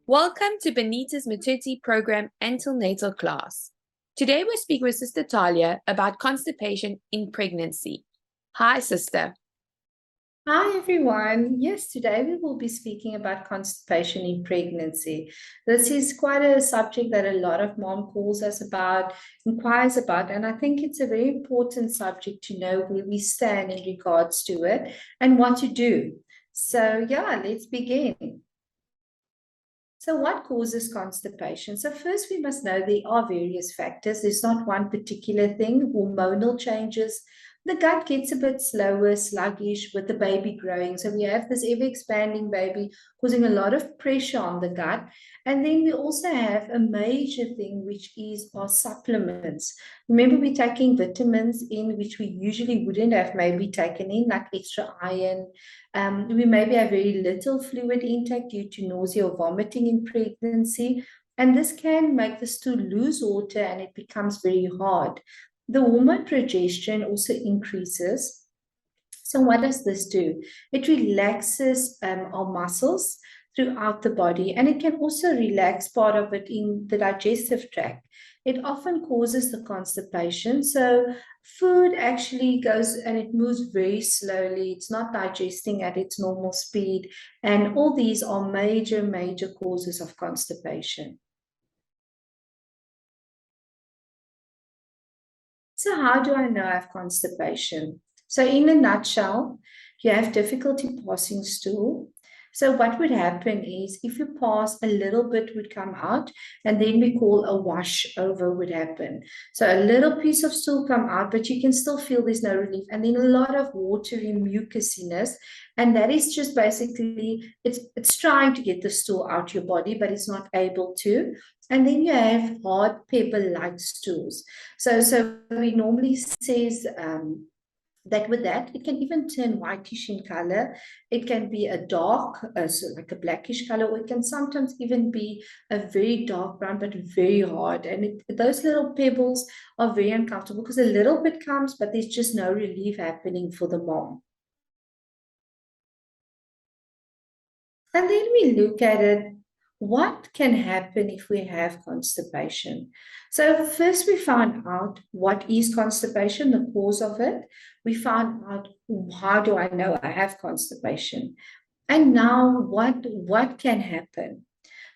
Welcome to Benita's maternity program antenatal class. Today we're speaking with Sister Talia about constipation in pregnancy. Hi, Sister. Hi everyone. Yes, today we will be speaking about constipation in pregnancy. This is quite a subject that a lot of mom calls us about, inquires about, and I think it's a very important subject to know where we stand in regards to it and what to do. So yeah, let's begin. So what causes constipation? So first we must know there are various factors. There's not one particular thing. Hormonal changes. The gut gets a bit slower, sluggish with the baby growing. So we have this ever expanding baby causing a lot of pressure on the gut. And then we also have a major thing, which is our supplements. Remember, we're taking vitamins in which we usually wouldn't have maybe taken in, like extra iron, we maybe have very little fluid intake due to nausea or vomiting in pregnancy, and this can make the stool lose water and it becomes very hard. The hormone progesterone also increases. So, what does this do? It relaxes our muscles throughout the body, and it can also relax part of it in the digestive tract. It often causes the constipation. So, food actually goes and it moves very slowly. It's not digesting at its normal speed. And all these are major, major causes of constipation. So, how do I know I have constipation? So, in a nutshell, you have difficulty passing stool. So, what would happen is if you pass, a little bit would come out, and then we call a wash over would happen. So, a little piece of stool come out, but you can still feel there's no relief, and then a lot of watery mucusiness, and that is just basically it's trying to get the stool out your body, but it's not able to. And then you have hard pebble-like stools. So we normally says that with that, it can even turn whitish in color. It can be a dark, so like a blackish color, or it can sometimes even be a very dark brown, but very hard. And those little pebbles are very uncomfortable because a little bit comes, but there's just no relief happening for the mom. And then we look at it. What can happen if we have constipation? So, first we found out what is constipation, the cause of it. We found out how do I know I have constipation? And now what can happen?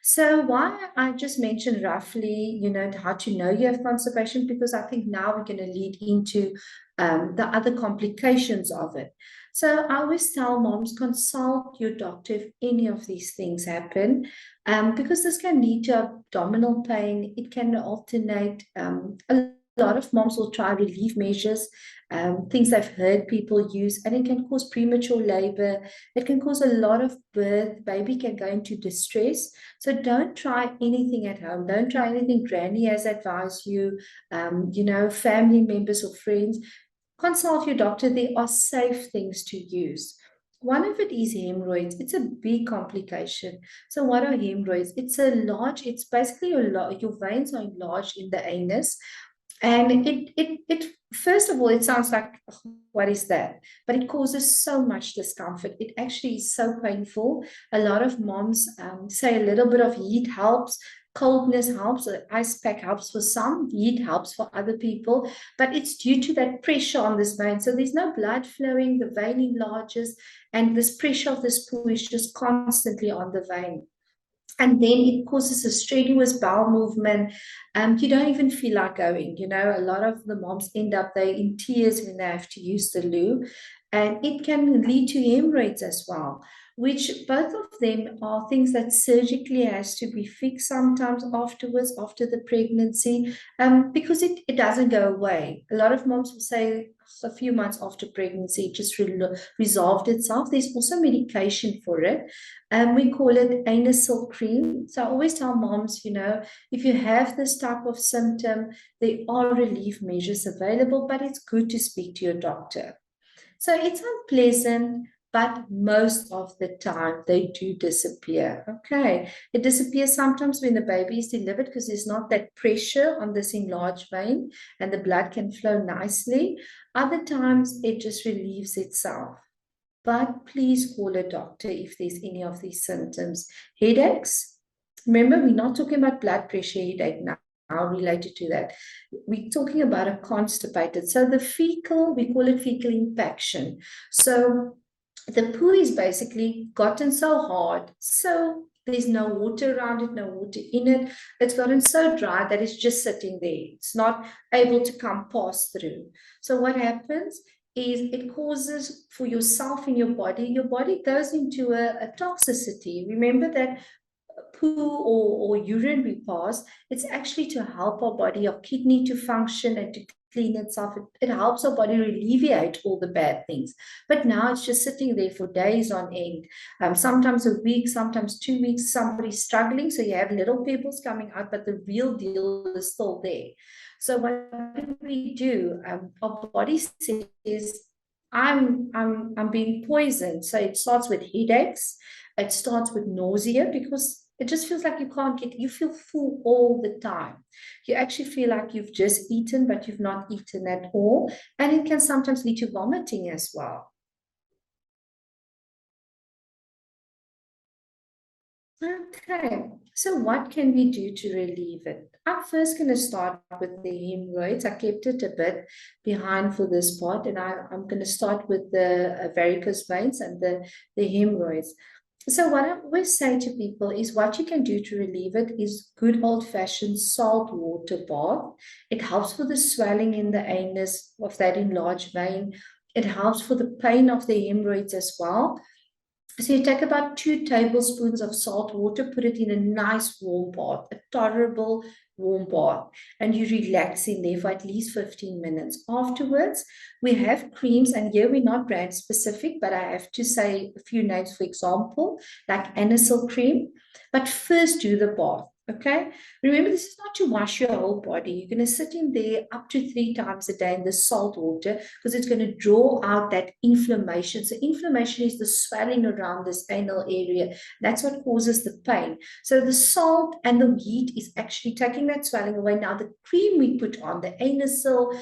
So why I just mentioned roughly, how to know you have constipation, because I think now we're going to lead into the other complications of it. So I always tell moms, consult your doctor if any of these things happen, because this can lead to abdominal pain. It can alternate. A lot of moms will try relief measures, things I've heard people use, and it can cause premature labor. It can cause a lot of birth. Baby can go into distress. So don't try anything at home. Don't try anything granny has advised you, family members or friends. Consult your doctor. There are safe things to use. One of it is hemorrhoids. It's a big complication. So what are hemorrhoids? It's basically your veins are enlarged in the anus. And it first of all, it sounds like, "Oh, what is that?" But it causes so much discomfort. It actually is so painful. A lot of moms say a little bit of heat helps, coldness helps, an ice pack helps for some, heat helps for other people, but it's due to that pressure on this vein. So there's no blood flowing, the vein enlarges, and this pressure of this poo is just constantly on the vein. And then it causes a strenuous bowel movement. You don't even feel like going. A lot of the moms end up they in tears when they have to use the loo, and it can lead to hemorrhoids as well. Which both of them are things that surgically has to be fixed sometimes afterwards after the pregnancy, because it doesn't go away. A lot of moms will say a few months after pregnancy it just resolved itself. There's also medication for it, we call it anusal cream. So I always tell moms, if you have this type of symptom, there are relief measures available, but it's good to speak to your doctor. So it's unpleasant, but most of the time they do disappear. Okay. It disappears sometimes when the baby is delivered because there's not that pressure on this enlarged vein and the blood can flow nicely. Other times it just relieves itself. But please call a doctor if there's any of these symptoms. Headaches, Remember, we're not talking about blood pressure headache now related to that. We're talking about a constipated. So the fecal, we call it fecal impaction. So the poo is basically gotten so hard, so there's no water around it, no water in it. It's gotten so dry that it's just sitting there. It's not able to come pass through. So what happens is it causes for yourself in your body goes into a toxicity. Remember that poo or urine we pass, it's actually to help our body, our kidney to function and to clean itself. It helps our body alleviate all the bad things. But now it's just sitting there for days on end, sometimes a week, sometimes 2 weeks. Somebody's struggling, so you have little pebbles coming out, but the real deal is still there. So what do we do? Our body says, I'm being poisoned. So it starts with headaches. It starts with nausea because it just feels like you can't get, you feel full all the time. You actually feel like you've just eaten, but you've not eaten at all. And it can sometimes lead to vomiting as well. Okay, so what can we do to relieve it? I'm first going to start with the hemorrhoids. I kept it a bit behind for this part, and I'm going to start with the varicose veins and the hemorrhoids. So what I always say to people is what you can do to relieve it is good old-fashioned salt water bath. It helps for the swelling in the anus of that enlarged vein. It helps for the pain of the hemorrhoids as well. So you take about 2 tablespoons of salt water, put it in a nice warm bath, a tolerable warm bath, and you relax in there for at least 15 minutes. Afterwards, we have creams, and here we're not brand specific, but I have to say a few names, for example, like Anisil cream. But first do the bath. Okay, remember this is not to wash your whole body. You're going to sit in there up to 3 times a day in the salt water because it's going to draw out that inflammation. So inflammation is the swelling around this anal area. That's what causes the pain. So the salt and the heat is actually taking that swelling away. Now the cream we put on, the Anisil,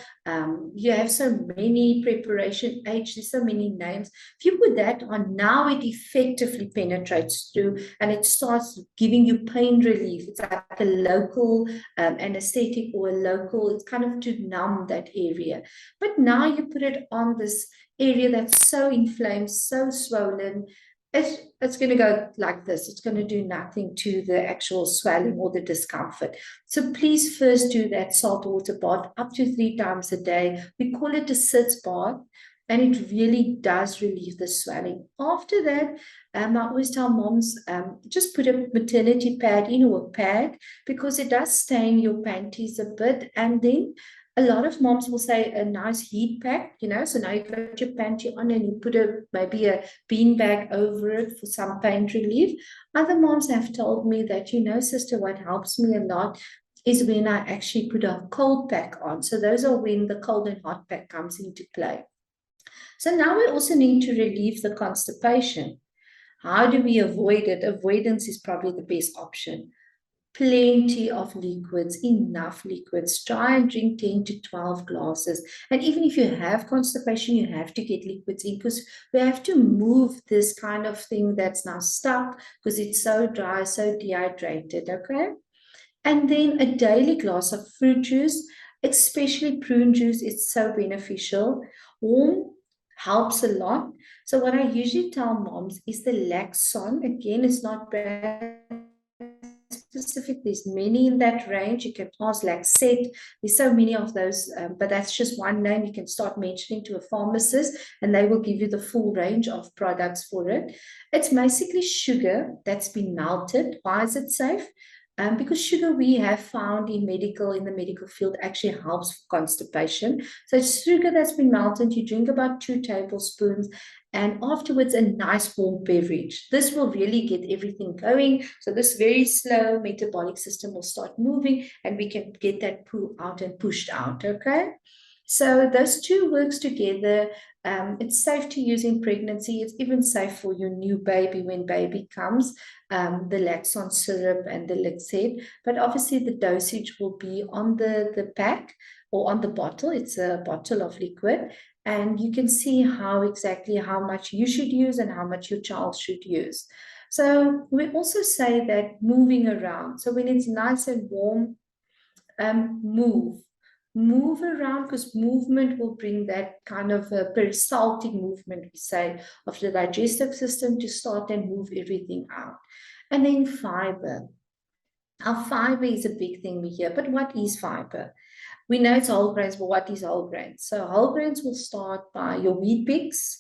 you have so many preparation H, there's so many names. If you put that on, now it effectively penetrates through and it starts giving you pain relief. It's like a local anesthetic or a local, it's kind of to numb that area. But now you put it on this area that's so inflamed, so swollen, it's going to go like this. It's going to do nothing to the actual swelling or the discomfort. So please first do that salt water bath up to 3 times a day. We call it a sitz bath, and it really does relieve the swelling. After that, I always tell moms, just put a maternity pad in or a pad because it does stain your panties a bit. And then a lot of moms will say a nice heat pack, so now you've got your panty on and you put maybe a bean bag over it for some pain relief. Other moms have told me that, sister, what helps me a lot is when I actually put a cold pack on. So those are when the cold and hot pack comes into play. So now we also need to relieve the constipation. How do we avoid it? Avoidance is probably the best option. Plenty of liquids, enough liquids. Try and drink 10 to 12 glasses. And even if you have constipation, you have to get liquids in because we have to move this kind of thing that's now stuck because it's so dry, so dehydrated, okay? And then a daily glass of fruit juice, especially prune juice, is so beneficial. Warm helps a lot. So what I usually tell moms is the Laxon. Again, it's not brand specific. There's many in that range. You can ask Laxet. There's so many of those, but that's just one name. You can start mentioning to a pharmacist and they will give you the full range of products for it. It's basically sugar that's been melted. Why is it safe? Because sugar we have found in the medical field actually helps for constipation. So it's sugar that's been melted. You drink about 2 tablespoons and afterwards a nice warm beverage. This will really get everything going. So this very slow metabolic system will start moving and we can get that poo out and pushed out, okay? So those two works together. It's safe to use in pregnancy. It's even safe for your new baby when baby comes, the Laxon syrup and the Laxate. But obviously the dosage will be on the pack or on the bottle. It's a bottle of liquid. And you can see exactly how much you should use and how much your child should use. So we also say that moving around. So when it's nice and warm, move. Move around, because movement will bring that kind of a peristaltic movement, we say, of the digestive system to start and move everything out. And then fiber. Our fiber is a big thing we hear, but what is fiber? We know it's whole grains, but what is whole grains? So whole grains will start by your wheat bix.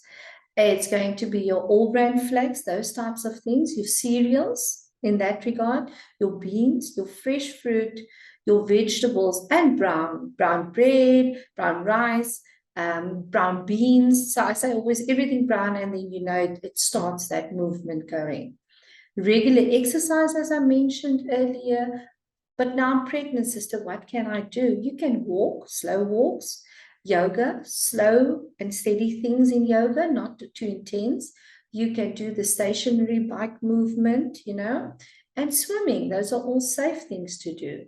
It's going to be your all grain flakes, those types of things, your cereals in that regard, your beans, your fresh fruit, your vegetables, and brown bread, brown rice, brown beans. So I say always everything brown, and then it starts that movement going. Regular exercise, as I mentioned earlier. But now I'm pregnant, sister, what can I do? You can walk, slow walks, yoga, slow and steady things in yoga, not too intense. You can do the stationary bike movement, and swimming. Those are all safe things to do.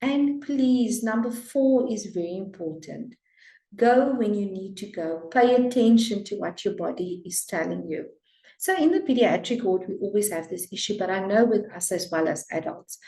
And please, number 4 is very important. Go when you need to go. Pay attention to what your body is telling you. So in the pediatric ward, we always have this issue, but I know with us as well as adults,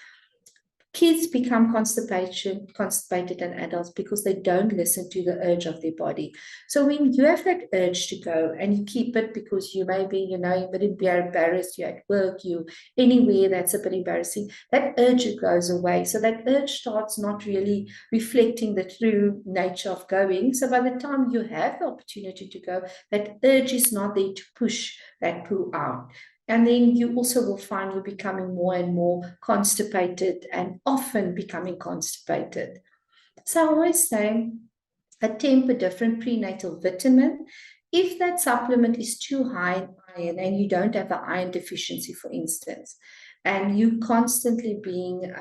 kids become constipated in adults because they don't listen to the urge of their body. So when you have that urge to go and you keep it because you may be, a bit embarrassed, you're at work, you anywhere that's a bit embarrassing, that urge goes away. So that urge starts not really reflecting the true nature of going. So by the time you have the opportunity to go, that urge is not there to push that poo out. And then you also will find you're becoming more and more constipated and often becoming constipated. So I always say, attempt a different prenatal vitamin. If that supplement is too high in iron and you don't have an iron deficiency, for instance, and you constantly being,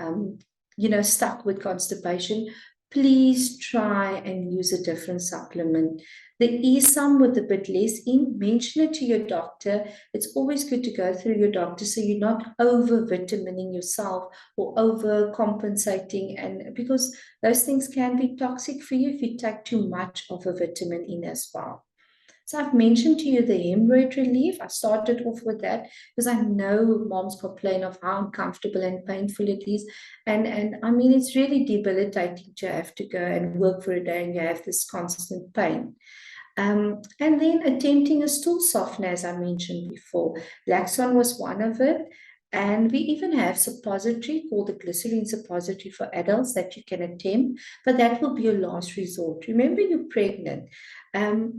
stuck with constipation, please try and use a different supplement. There is some with a bit less in. Mention it to your doctor. It's always good to go through your doctor so you're not over-vitamining yourself or overcompensating, and because those things can be toxic for you if you take too much of a vitamin in as well. So I've mentioned to you the hemorrhoid relief. I started off with that because I know moms complain of how uncomfortable and painful it is. And I mean, it's really debilitating to have to go and work for a day and you have this constant pain. And then attempting a stool softener, as I mentioned before. Laxon was one of it. And we even have suppository called the glycerine suppository for adults that you can attempt, but that will be your last resort. Remember, you're pregnant.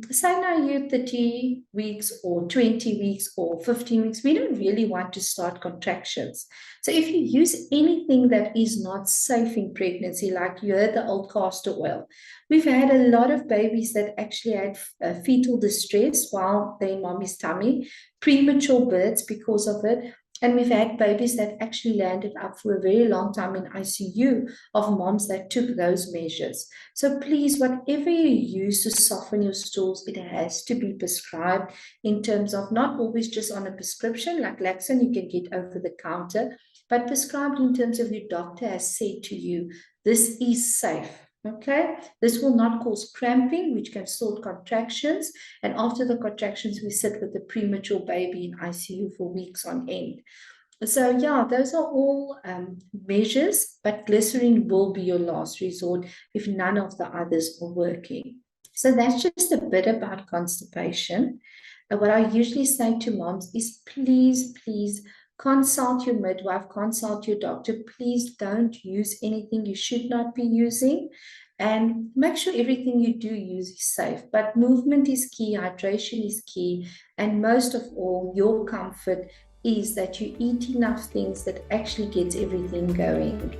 Say now you're 30 weeks or 20 weeks or 15 weeks. We don't really want to start contractions. So if you use anything that is not safe in pregnancy, like you heard the old castor oil, we've had a lot of babies that actually had fetal distress while they're in mommy's tummy, premature births because of it. And we've had babies that actually landed up for a very long time in ICU of moms that took those measures. So please, whatever you use to soften your stools, it has to be prescribed in terms of not always just on a prescription, like Laxon you can get over the counter, but prescribed in terms of your doctor has said to you, this is safe. Okay, this will not cause cramping, which can start contractions. And after the contractions, we sit with the premature baby in ICU for weeks on end. So yeah, those are all measures, but glycerin will be your last resort if none of the others are working. So that's just a bit about constipation. And what I usually say to moms is please, please consult your midwife, consult your doctor. Please don't use anything you should not be using, and make sure everything you do use is safe. But movement is key, hydration is key, and most of all, your comfort is that you eat enough things that actually gets everything going.